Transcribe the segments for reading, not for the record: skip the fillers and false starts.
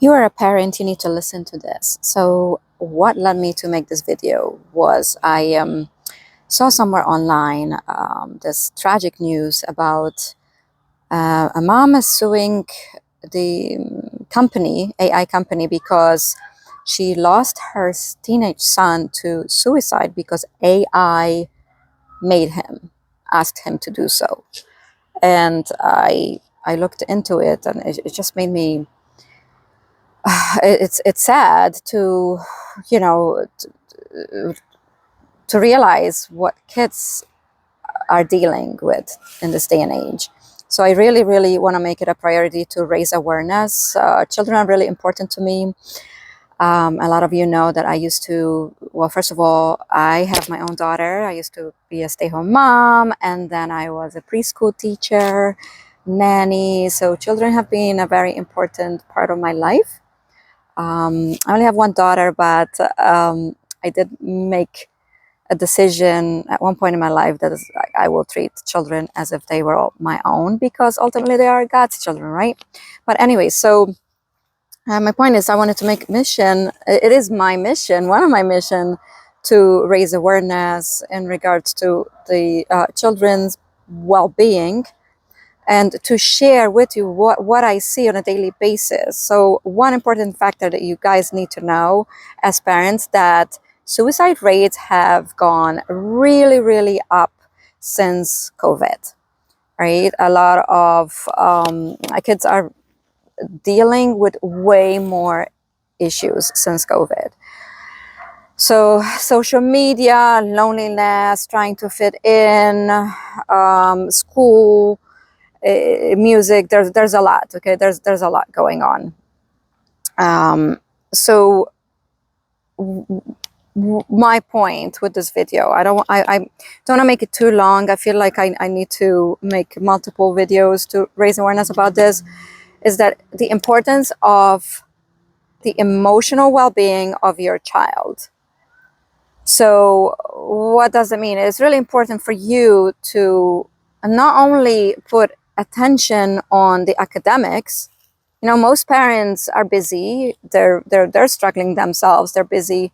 you are a parent, you need to listen to this. So what led me to make this video was I saw somewhere online this tragic news about a mom is suing the company, AI company, because she lost her teenage son to suicide because AI made him, asked him to do so. And I looked into it, and it just made me it's sad to, you know, to realize what kids are dealing with in this day and age. So I really, really want to make it a priority to raise awareness. Children are really important to me. A lot of you know that I used to, well, first of all, I have my own daughter. I used to be a stay-home mom, and then I was a preschool teacher, nanny. So children have been a very important part of my life. I only have one daughter, but I did make a decision at one point in my life that I will treat children as if they were all my own, because ultimately they are God's children, right? But anyway, so my point is I wanted to make mission. It is my mission, one of my mission, to raise awareness in regards to the children's well-being, and to share with you what I see on a daily basis. So one important factor that you guys need to know as parents, that suicide rates have gone really, really up since COVID, right? A lot of kids are dealing with way more issues since COVID. So social media, loneliness, trying to fit in, school, music, there's a lot. Okay, there's a lot going on. So my point with this video, I don't want to make it too long. I feel like I need to make multiple videos to raise awareness about this, is that the importance of the emotional well-being of your child. So what does it mean? It's really important for you to not only put attention on the academics. You know, most parents are busy. They're struggling themselves. They're busy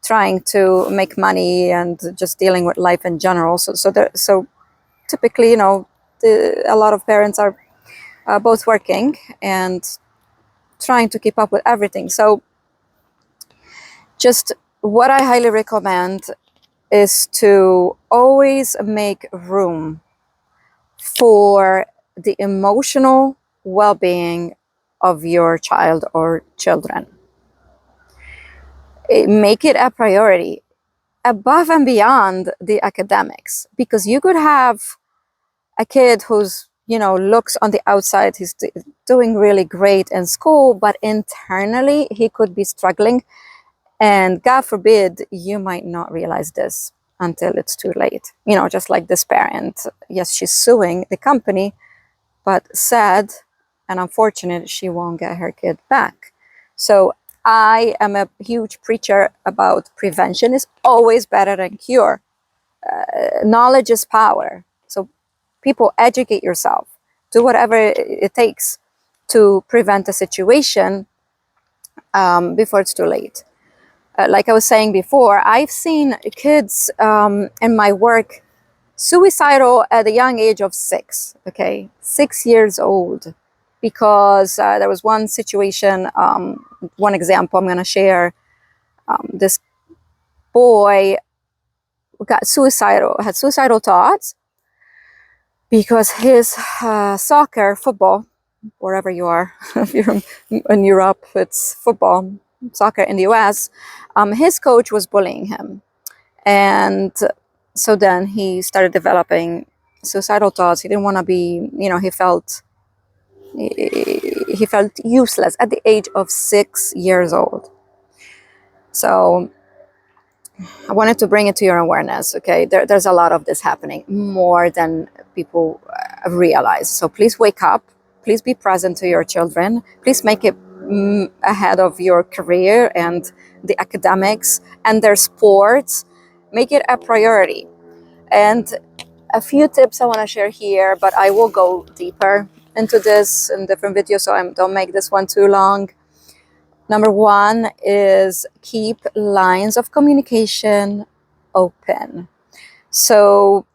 trying to make money and just dealing with life in general. So typically, you know, a lot of parents are both working and trying to keep up with everything. So just what I highly recommend is to always make room for the emotional well-being of your child or children. Make it a priority above and beyond the academics, because you could have a kid who's, you know, looks on the outside, he's doing really great in school, but internally he could be struggling. And God forbid, you might not realize this until it's too late. You know, just like this parent. Yes, she's suing the company, but sad and unfortunate, she won't get her kid back. So I am a huge preacher about prevention is always better than cure. Knowledge is power. So people, educate yourself. Do whatever it takes to prevent a situation before it's too late. Like I was saying before, I've seen kids in my work suicidal at the young age of 6, okay, 6 years old, because there was one situation, one example I'm going to share. This boy had suicidal thoughts because his football, wherever you are, if you're in Europe, it's football, soccer in the US, his coach was bullying him. And so then he started developing suicidal thoughts. He didn't want to be, you know, he felt useless at the age of 6 years old. So I wanted to bring it to your awareness. Okay, there's a lot of this happening, more than people realize. So please wake up. Please be present to your children. Please make it ahead of your career and the academics and their sports. Make it a priority. And a few tips I want to share here, but I will go deeper into this in different videos, so I don't make this one too long. Number one is keep lines of communication open. So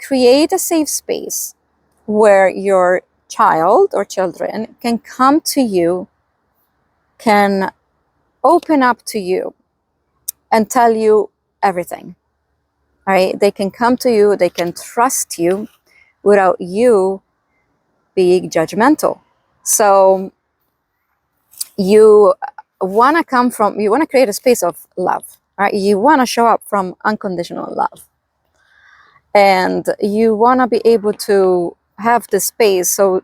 create a safe space where your child or children can come to you, can open up to you and tell you everything. All right, they can come to you, they can trust you without you being judgmental. So you want to create a space of love, right? You want to show up from unconditional love, and you want to be able to have the space so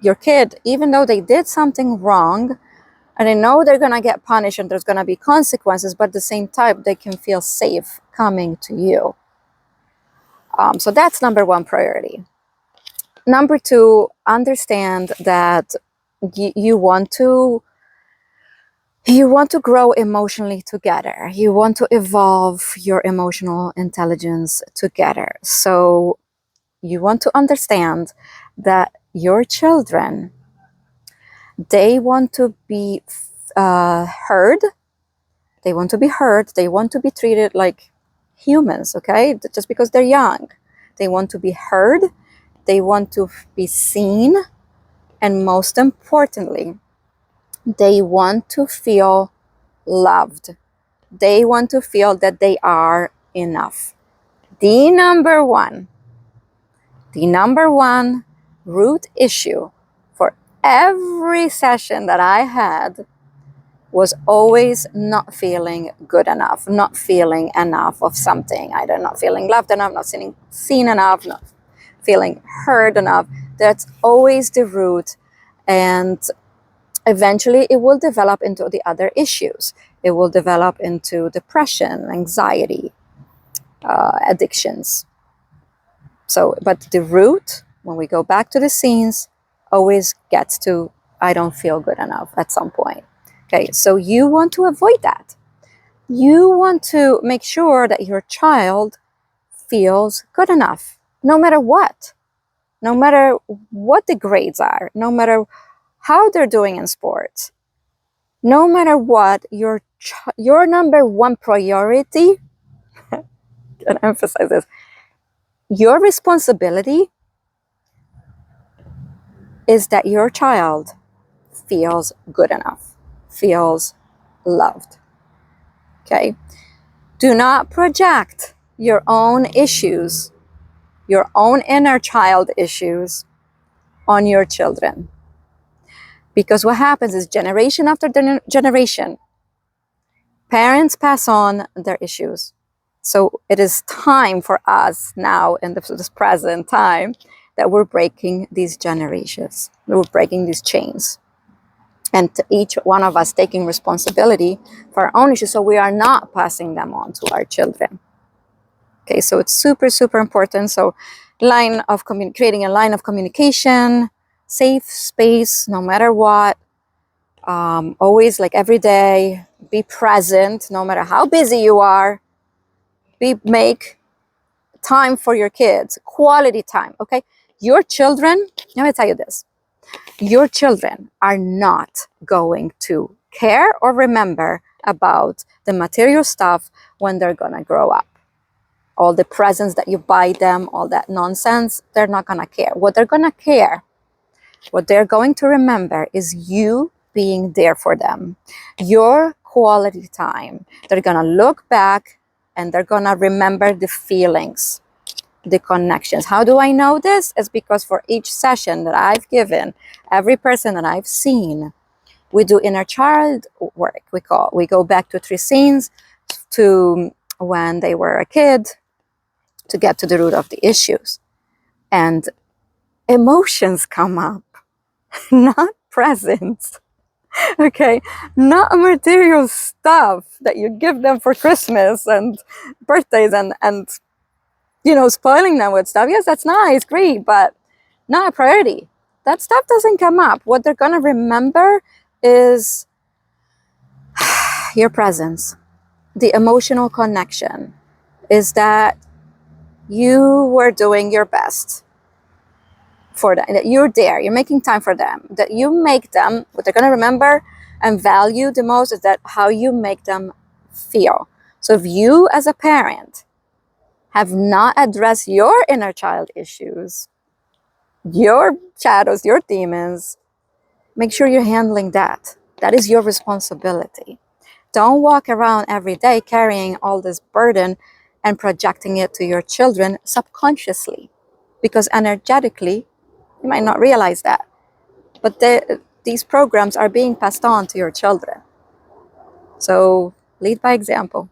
your kid, even though they did something wrong and they know they're going to get punished and there's going to be consequences, but at the same time they can feel safe coming to you. So that's number one priority. Number two, understand that you want to grow emotionally together. You want to evolve your emotional intelligence together. So you want to understand that your children, they want to be heard. They want to be heard. They want to be treated like humans, okay? Just because they're young. They want to be heard. They want to be seen. And most importantly, they want to feel loved. They want to feel that they are enough. The number one root issue for every session that I had was always not feeling good enough, not feeling enough of something, either not feeling loved enough, not feeling seen enough, not feeling heard enough. That's always the root. And eventually it will develop into the other issues. It will develop into depression, anxiety, addictions. So, but the root, when we go back to the scenes, always gets to, I don't feel good enough at some point. Okay, so you want to avoid that. You want to make sure that your child feels good enough, no matter what the grades are, no matter how they're doing in sports, no matter what, your number one priority, and emphasize this, your responsibility is that your child feels good enough, feels loved. Okay? Do not project your own issues, your own inner child issues on your children. Because what happens is generation after generation, parents pass on their issues. So it is time for us now in this present time that we're breaking these generations. We're breaking these chains. And each one of us taking responsibility for our own issues so we are not passing them on to our children. Okay, so it's super, super important. So creating a line of communication, safe space, no matter what. Always, like every day, be present, no matter how busy you are. Make time for your kids, quality time, okay? Your children, let me tell you this. Your children are not going to care or remember about the material stuff when they're gonna grow up. All the presents that you buy them, all that nonsense, they're not gonna care. What they're going to remember is you being there for them, your quality time. They're gonna look back and they're gonna remember the feelings, the connections. How do I know this? It's because for each session that I've given, every person that I've seen, we do inner child work. We go back to 3 scenes to when they were a kid to get to the root of the issues. And emotions come up, not presents. Okay, not material stuff that you give them for Christmas and birthdays and spoiling them with stuff. Yes, that's nice, great, but not a priority. That stuff doesn't come up. What they're gonna remember is your presence, the emotional connection, is that you were doing your best for them, that you're there, you're making time for them, that you make them, what they're going to remember and value the most is that how you make them feel. So if you as a parent have not addressed your inner child issues, your shadows, your demons, make sure you're handling that. That is your responsibility. Don't walk around every day carrying all this burden and projecting it to your children subconsciously, because energetically, you might not realize that. But these programs are being passed on to your children. So lead by example.